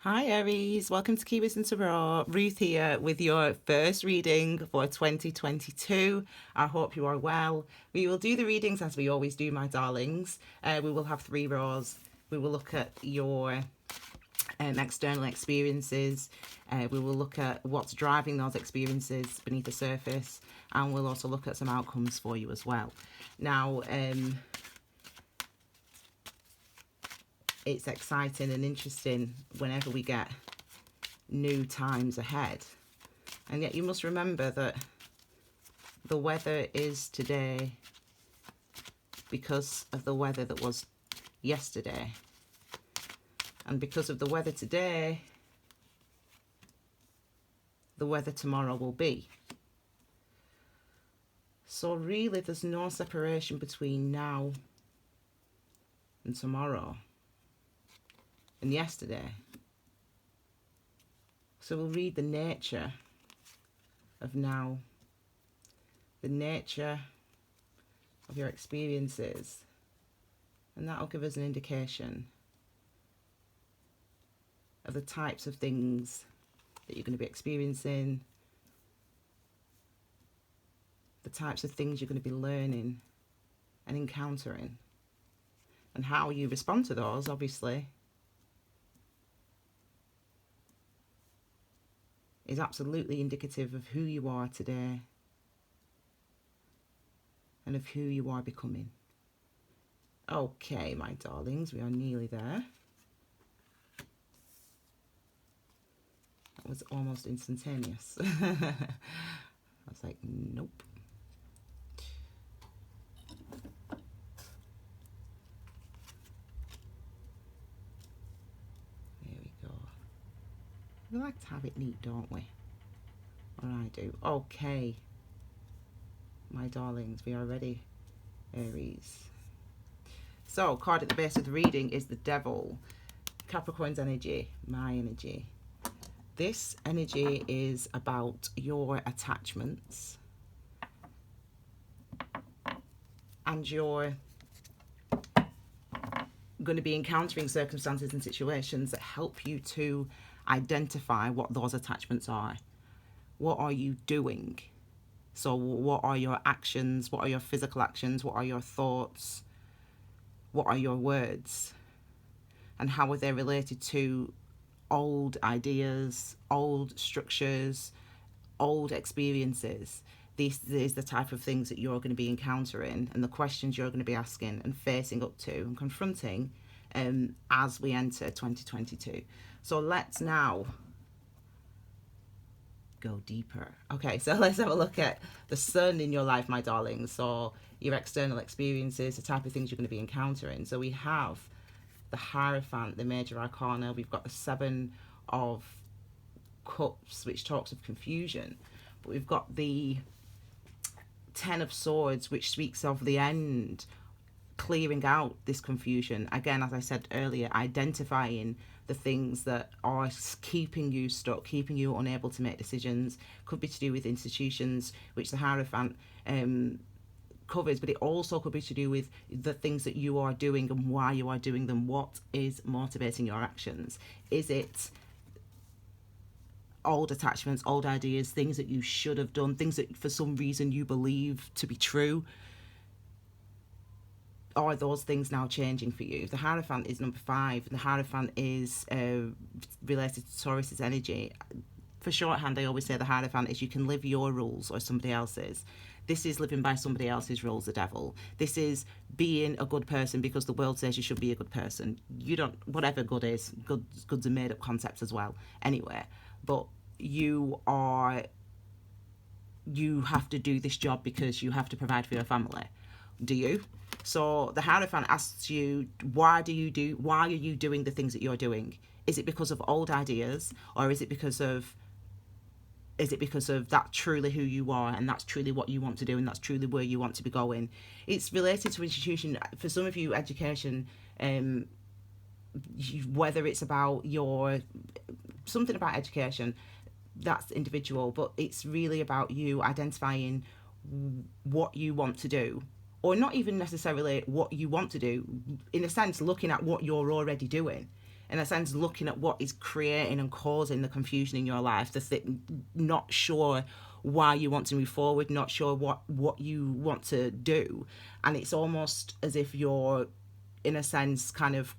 Hi Aries, welcome to Key Wisdom Tarot. Ruth here with your first reading for 2022. I hope you are well. We will do the readings as we always do, my darlings. We will have 3 rows. We will look at your external experiences. We will look at what's driving those experiences beneath the surface, and we'll also look at some outcomes for you as well. Now, it's exciting and interesting whenever we get new times ahead. And yet you must remember that the weather is today because of the weather that was yesterday. And because of the weather today, the weather tomorrow will be. So really there's no separation between now and tomorrow and yesterday. So we'll read the nature of now, the nature of your experiences, and that'll give us an indication of the types of things that you're going to be experiencing, the types of things you're going to be learning and encountering, and how you respond to those, obviously, is absolutely indicative of who you are today and of who you are becoming. Okay, my darlings, we are nearly there. That was almost instantaneous. I was like, nope. There we go. We like to have it neat, don't we? Or I do. Okay, my darlings, we are ready, Aries. So, card at the base of the reading is the Devil. Capricorn's energy, my energy. This energy is about your attachments, and you're going to be encountering circumstances and situations that help you to identify what those attachments are. What are you doing? So what are your actions? What are your physical actions? What are your thoughts? What are your words? And how are they related to old ideas, old structures, old experiences? This is the type of things that you're going to be encountering, and the questions you're going to be asking and facing up to and confronting as we enter 2022. So let's now go deeper. Okay, so let's have a look at the sun in your life, my darlings. So your external experiences, the type of things you're going to be encountering. So we have the Hierophant, the major arcana. We've got the 7 of Cups, which talks of confusion. But we've got the 10 of Swords, which speaks of the end, clearing out this confusion. Again, as I said earlier, identifying the things that are keeping you stuck, keeping you unable to make decisions. Could be to do with institutions, which the Hierophant covers, but it also could be to do with the things that you are doing and why you are doing them. What is motivating your actions? Is it old attachments, old ideas, things that you should have done, things that for some reason you believe to be true? Are those things now changing for you? The Hierophant is number 5. The Hierophant is related to Taurus's energy. For shorthand, I always say the Hierophant is you can live your rules or somebody else's. This is living by somebody else's rules, the Devil. This is being a good person because the world says you should be a good person. You don't, whatever good is, good's a made up concept as well, anyway. But you have to do this job because you have to provide for your family. Do you? So the Hierophant asks you, why are you doing the things that you're doing? Is it because of old ideas, or is it because of that truly who you are, and that's truly what you want to do, and that's truly where you want to be going? It's related to institution. For some of you, education, whether it's about something about education, that's individual, but it's really about you identifying what you want to do, or not even necessarily what you want to do, in a sense, looking at what you're already doing in a sense, looking at what is creating and causing the confusion in your life, not sure why you want to move forward, not sure what you want to do. And it's almost as if you're, in a sense, kind of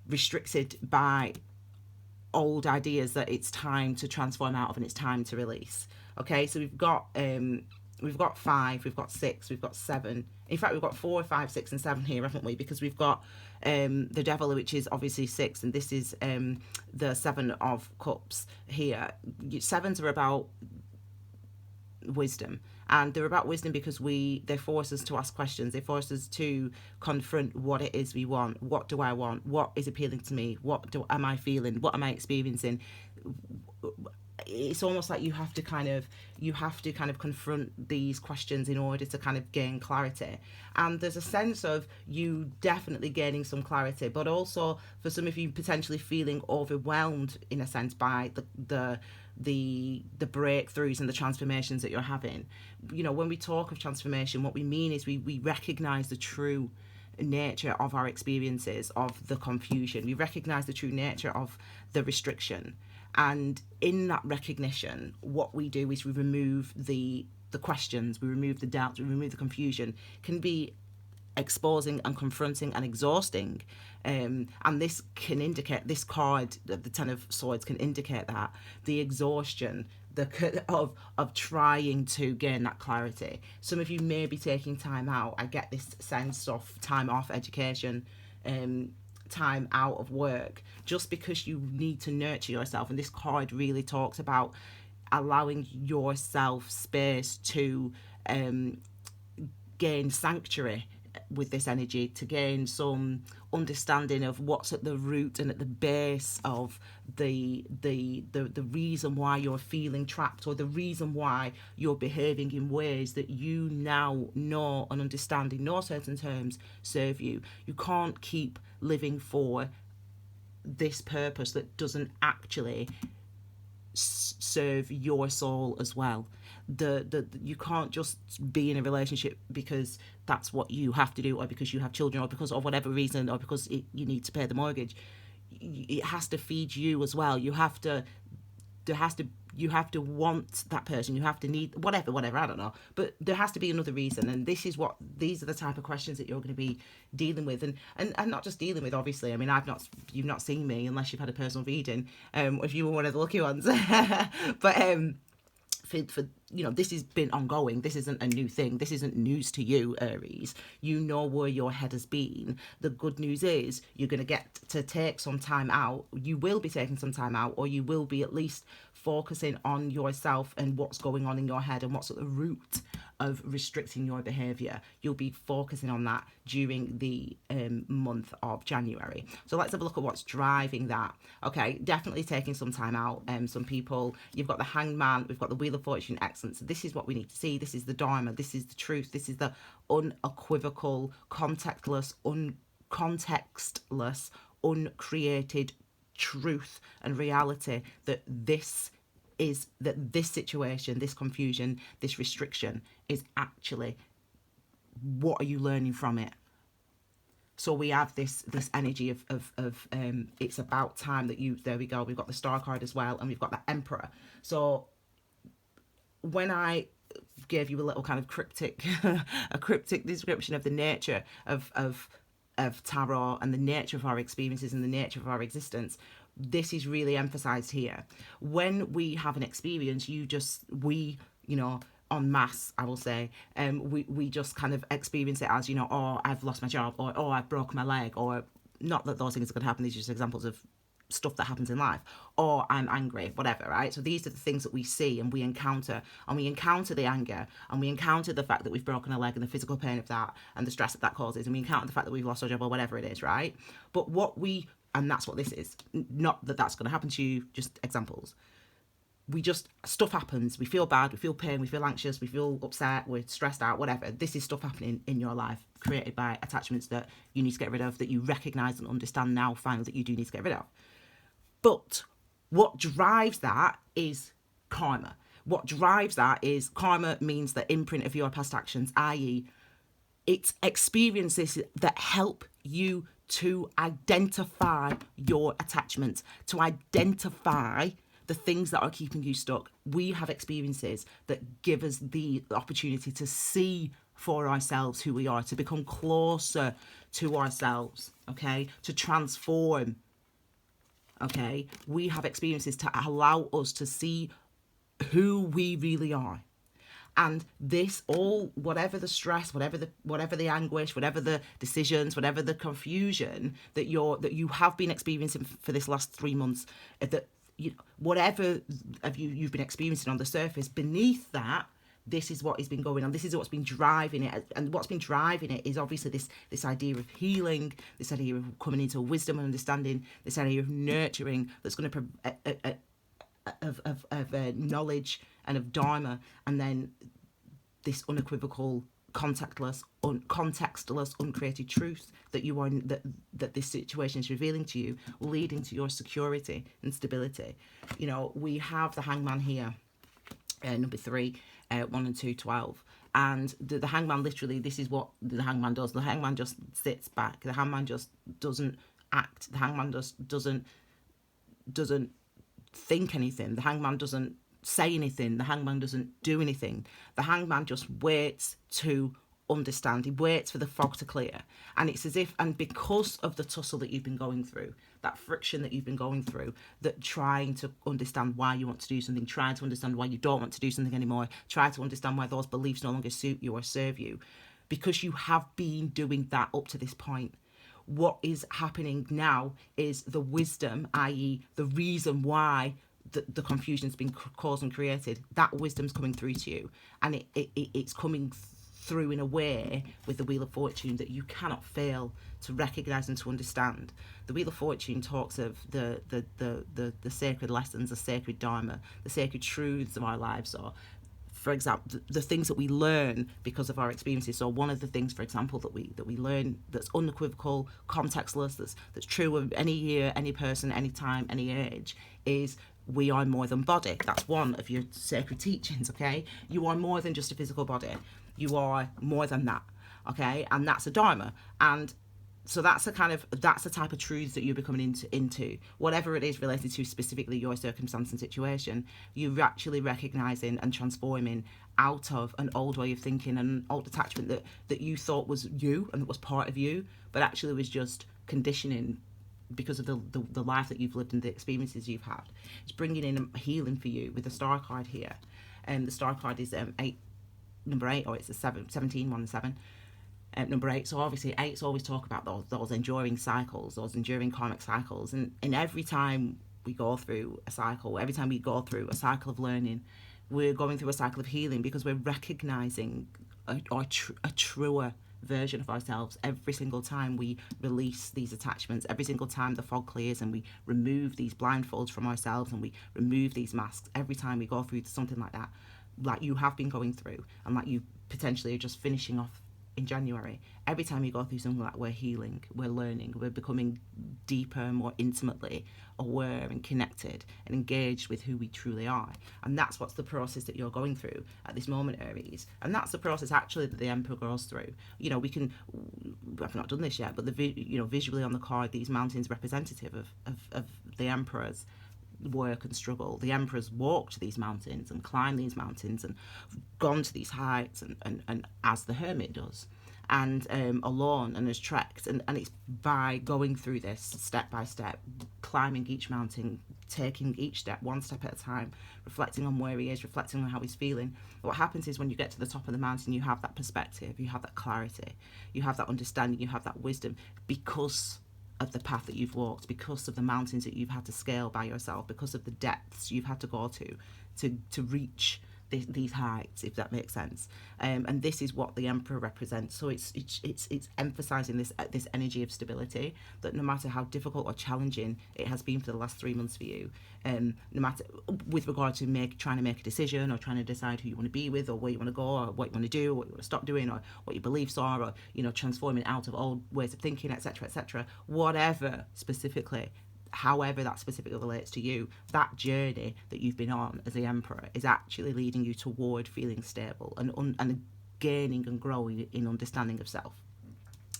restricted by old ideas that it's time to transform out of and it's time to release. Okay, so we've got 5, we've got 6, we've got 7. In fact, we've got 4, 5, 6, and 7 here, haven't we? Because we've got the Devil, which is obviously 6, and this is the 7 of Cups here. 7s are about wisdom, and they're about wisdom because they force us to ask questions. They force us to confront what it is we want. What do I want? What is appealing to me? Am I feeling? What am I experiencing? It's almost like you have to kind of confront these questions in order to kind of gain clarity. And there's a sense of you definitely gaining some clarity, but also for some of you potentially feeling overwhelmed in a sense by the breakthroughs and the transformations that you're having. You know, when we talk of transformation, what we mean is we recognize the true nature of our experiences, of the confusion. We recognize the true nature of the restriction. And in that recognition, what we do is we remove the questions, we remove the doubts, we remove the confusion. Can be exposing and confronting and exhausting, and this can indicate, this card, the 10 of Swords, can indicate that the exhaustion of trying to gain that clarity. Some of you may be taking time out. I get this sense of time off education, time out of work, just because you need to nurture yourself. And this card really talks about allowing yourself space to gain sanctuary with this energy, to gain some understanding of what's at the root and at the base of the reason why you're feeling trapped, or the reason why you're behaving in ways that you now know and understand in no certain terms serve you. You can't keep living for this purpose that doesn't actually serve your soul as well. You can't just be in a relationship because that's what you have to do, or because you have children, or because of whatever reason, or because you need to pay the mortgage. It has to feed you as well. You have to want that person. You have to need whatever, I don't know, but there has to be another reason. And these are the type of questions that you're going to be dealing with, and not just dealing with, obviously. I mean, you've not seen me unless you've had a personal reading, if you were one of the lucky ones. But for this has been ongoing. This isn't a new thing. This isn't news to you, Aries. You know where your head has been. The good news is you're going to get to take some time out. You will be taking some time out, or you will be at least focusing on yourself and what's going on in your head and what's at the root of restricting your behavior. You'll be focusing on that during the month of January. So let's have a look at what's driving that. Okay, definitely taking some time out. Some people, you've got the Hanged Man, we've got the Wheel of Fortune, excellence. This is what we need to see. This is the Dharma. This is the truth. This is the unequivocal, contextless, uncreated truth and reality that this situation, this confusion, this restriction is actually, what are you learning from it? So we have this energy of it's about time that there we go. We've got the Star card as well, and we've got the Emperor. So when I gave you a little kind of cryptic description of the nature of tarot and the nature of our experiences and the nature of our existence, this is really emphasized here. When we have an experience, en masse, I will say, we just kind of experience it as, oh, I've lost my job, or oh, I've broken my leg, or not that those things are going to happen. These are just examples of stuff that happens in life, or I'm angry, whatever, right? So these are the things that we see and we encounter the anger, and we encounter the fact that we've broken a leg and the physical pain of that and the stress that causes, and we encounter the fact that we've lost our job or whatever it is, right? But and that's what this is. Not that that's going to happen to you, just examples. Stuff happens, we feel bad, we feel pain, we feel anxious, we feel upset, we're stressed out, whatever. This is stuff happening in your life created by attachments that you need to get rid of, that you recognise and understand now finally that you do need to get rid of. But what drives that is karma. What drives that is karma means the imprint of your past actions, i.e. it's experiences that help you to identify your attachments, to identify the things that are keeping you stuck. We have experiences that give us the opportunity to see for ourselves who we are, to become closer to ourselves, okay, to transform, okay. We have experiences to allow us to see who we really are. And this all, whatever the stress, whatever the anguish, whatever the decisions, whatever the confusion that you have been experiencing for this last 3 months, that whatever you've been experiencing on the surface, beneath that, this is what has been going on. This is what's been driving it, and what's been driving it is obviously this idea of healing, this idea of coming into wisdom and understanding, this idea of nurturing that's going to of knowledge and of dharma, and then this unequivocal, contextless, uncreated truth that you are that this situation is revealing to you, leading to your security and stability. We have the Hangman here, number 3, 1 and 2, 12. And the Hangman, literally, this is what the Hangman does. The Hangman just sits back. The Hangman just doesn't act. The Hangman just doesn't think anything. The Hangman doesn't say anything. The Hangman doesn't do anything. The Hangman just waits to understand. He waits for the fog to clear. And it's as if, and because of the tussle that you've been going through, that friction that you've been going through, that trying to understand why you want to do something, trying to understand why you don't want to do something anymore, try to understand why those beliefs no longer suit you or serve you, because you have been doing that up to this point. What is happening now is the wisdom, i.e. the reason why the confusion's been caused and created. That wisdom's coming through to you, and it's coming through in a way with the Wheel of Fortune that you cannot fail to recognize and to understand. The Wheel of Fortune talks of the sacred lessons, the sacred dharma, the sacred truths of our lives, or for example, the things that we learn because of our experiences. So one of the things, for example, that we learn that's unequivocal, contextless, that's true of any year, any person, any time, any age, is we are more than body. That's one of your sacred teachings, okay? You are more than just a physical body. You are more than that, okay? And that's a dharma. And so that's the type of truths that you're becoming into whatever it is related to specifically your circumstance and situation. You're actually recognizing and transforming out of an old way of thinking, an old attachment that you thought was you and that was part of you, but actually was just conditioning because of the life that you've lived and the experiences you've had. It's bringing in healing for you with the star card here. And the star card is number 8, or it's a 17, 1 and 7. Number 8. So obviously 8s always talk about those enduring cycles, those enduring karmic cycles. And every time we go through a cycle, every time we go through a cycle of learning, we're going through a cycle of healing because we're recognizing a truer version of ourselves every single time we release these attachments, every single time the fog clears and we remove these blindfolds from ourselves and we remove these masks. Every time we go through something like that, like you have been going through, and like you potentially are just finishing off in January, every time you go through something like that, we're healing, we're learning, we're becoming deeper, more intimately aware and connected and engaged with who we truly are. And that's what's the process that you're going through at this moment, Aries. And that's the process actually that the Emperor goes through. I've not done this yet, but visually on the card, these mountains representative of the Emperor's work and struggle. The Emperor's walked these mountains and climbed these mountains and gone to these heights and as the hermit does, and alone, and has trekked, and it's by going through this step by step, climbing each mountain, taking each step one step at a time, reflecting on where he is, reflecting on how he's feeling. What happens is when you get to the top of the mountain, you have that perspective, you have that clarity, you have that understanding, you have that wisdom, because of the path that you've walked, because of the mountains that you've had to scale by yourself, because of the depths you've had to go to reach these heights, if that makes sense. And this is what the Emperor represents. So it's emphasizing this energy of stability, that no matter how difficult or challenging it has been for the last 3 months for you, no matter with regard to trying to make a decision or trying to decide who you want to be with, or where you want to go, or what you want to do, or what you want to stop doing, or what your beliefs are, or transforming out of old ways of thinking, etc., whatever specifically, however that specifically relates to you, that journey that you've been on as the Emperor is actually leading you toward feeling stable and gaining and growing in understanding of self.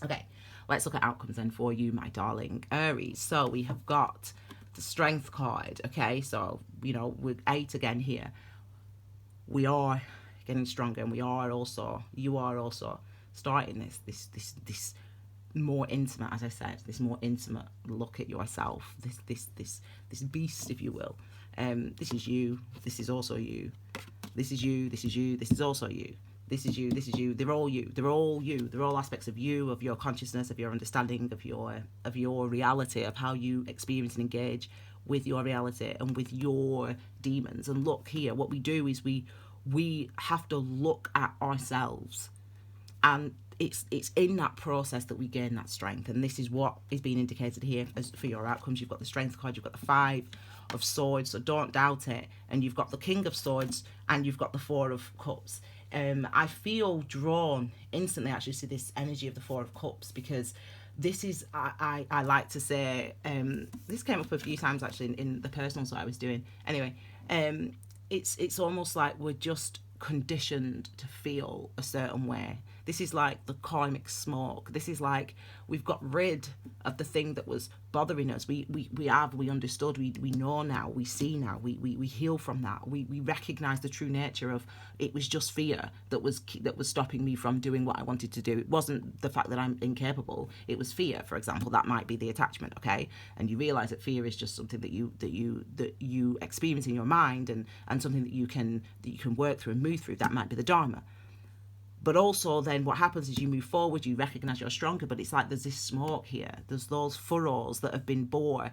Okay, Let's look at outcomes then for you, my darling Aries. So we have got the Strength card. Okay, so with 8 again here, we are getting stronger, and you are also starting this more intimate, as I said, this more intimate look at yourself, this beast, if you will. This is you, this is also you, this is you, this is you, this is also you, this is you, this is you. They're all you, they're all you, they're all aspects of you, of your consciousness, of your understanding, of your reality, of how you experience and engage with your reality and with your demons. And look here, what we do is we have to look at ourselves, and it's in that process that we gain that strength. And this is what is being indicated here as for your outcomes. You've got the Strength card, you've got the 5 of Swords, so don't doubt it, and you've got the King of Swords, and you've got the 4 of Cups. I feel drawn instantly actually to this energy of the 4 of Cups, because this is, I like to say, this came up a few times actually in the personal that I was doing. Anyway, it's almost like we're just conditioned to feel a certain way. This is like the karmic smoke. This is like we've got rid of the thing that was bothering us. We understood, we know now, we see now, we heal from that. We recognize the true nature of it was just fear that was stopping me from doing what I wanted to do. It wasn't the fact that I'm incapable. It was fear, for example. That might be the attachment, okay? And you realize that fear is just something that you experience in your mind, and something that you can work through and move through. That might be the Dharma. But also then what happens is you move forward, you recognize you're stronger, but it's like there's this smoke here. There's those furrows that have been bore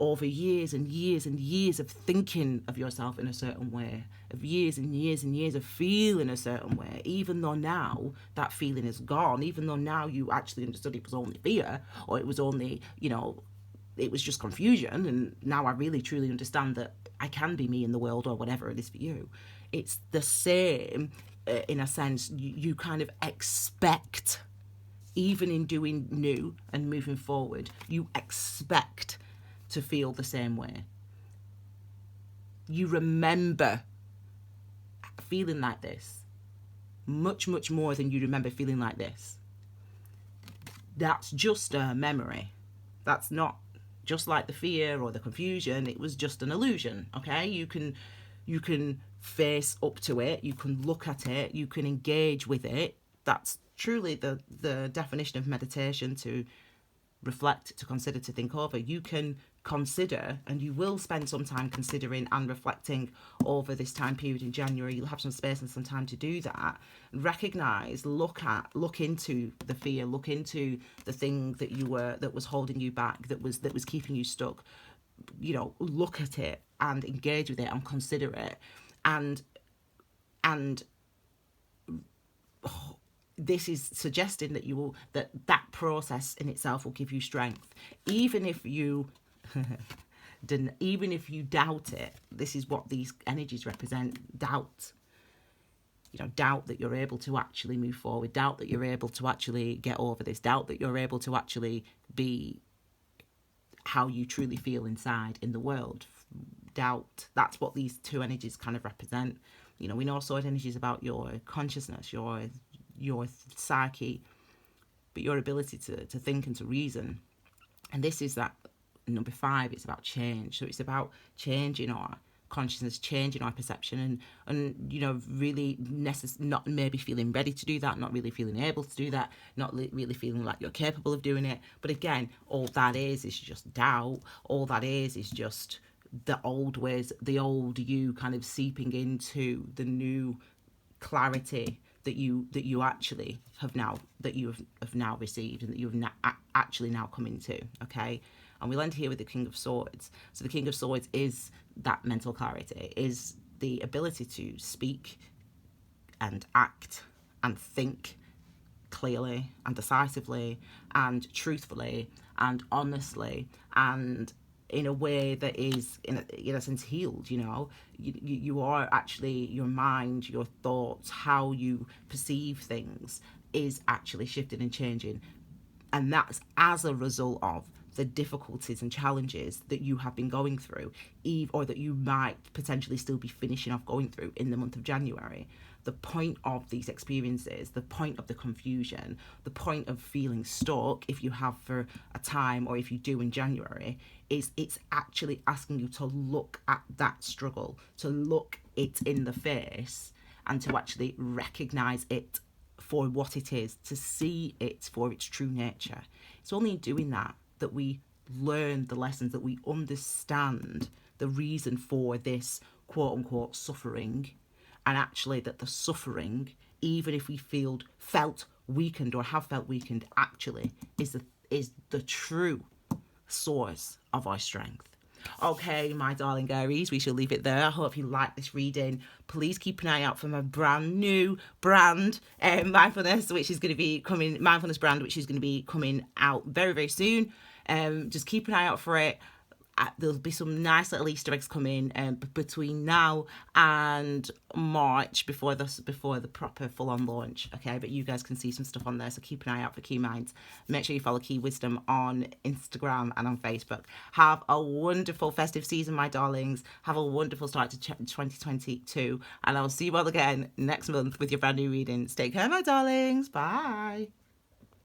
over years and years and years of thinking of yourself in a certain way, of years and years and years of feeling a certain way, even though now that feeling is gone, even though now you actually understood it was only fear, or it was only, it was just confusion, and now I really truly understand that I can be me in the world, or whatever it is for you. It's the same. In a sense, you kind of expect, even in doing new and moving forward, you expect to feel the same way. You remember feeling like this much, much more than you remember feeling like this. That's just a memory. That's not just like the fear or the confusion. It was just an illusion, okay? You can face up to it, you can look at it, you can engage with it. That's truly the definition of meditation: to reflect, to consider, to think over. You can consider, and you will spend some time considering and reflecting over this time period in January. You'll have some space and some time to do that. Recognize, look into the fear, look into the thing that was holding you back, that was keeping you stuck. Look at it and engage with it and consider it. And this is suggesting that that process in itself will give you strength, even if you doubt it. This is what these energies represent: doubt. Doubt that you're able to actually move forward, doubt that you're able to actually get over this, doubt that you're able to actually be how you truly feel inside in the world. Doubt. That's what these two energies kind of represent. We know sword energy is about your consciousness, your psyche, but your ability to think and to reason. And this is that number 5. It's about change. So it's about changing our consciousness, changing our perception, and really not maybe feeling ready to do that, not really feeling able to do that, not really feeling like you're capable of doing it. But again, all that is just doubt. All that is just the old ways, the old you kind of seeping into the new clarity that you actually have now received, and that you have actually now come into. Okay. And we'll end here with the King of Swords. So the King of Swords is that mental clarity, is the ability to speak and act and think clearly and decisively and truthfully and honestly, and in a way that is in a sense healed. You are actually, your mind, your thoughts, how you perceive things is actually shifting and changing, and that's as a result of the difficulties and challenges that you have been going through, or that you might potentially still be finishing off going through in the month of January. the point of these experiences, the point of the confusion, the point of feeling stuck, if you have for a time or if you do in January, is it's actually asking you to look at that struggle, to look it in the face, and to actually recognize it for what it is, to see it for its true nature. It's only in doing that that we learn the lessons, that we understand the reason for this quote unquote suffering, and actually that the suffering, even if we felt weakened or have felt weakened, actually is the true source of our strength. Okay, my darling Aries, we shall leave it there. I hope you like this reading. Please keep an eye out for my brand new brand, Mindfulness, which is going to be coming, Mindfulness brand, which is going to be coming out very, very soon. Just keep an eye out for it. There'll be some nice little Easter eggs coming between now and March before the proper full-on launch. Okay, but you guys can see some stuff on there, so keep an eye out for Key Minds. Make sure you follow Key Wisdom on Instagram and on Facebook. Have a wonderful festive season, my darlings. Have a wonderful start to 2022, and I'll see you all again next month with your brand new readings. Take care, my darlings. Bye.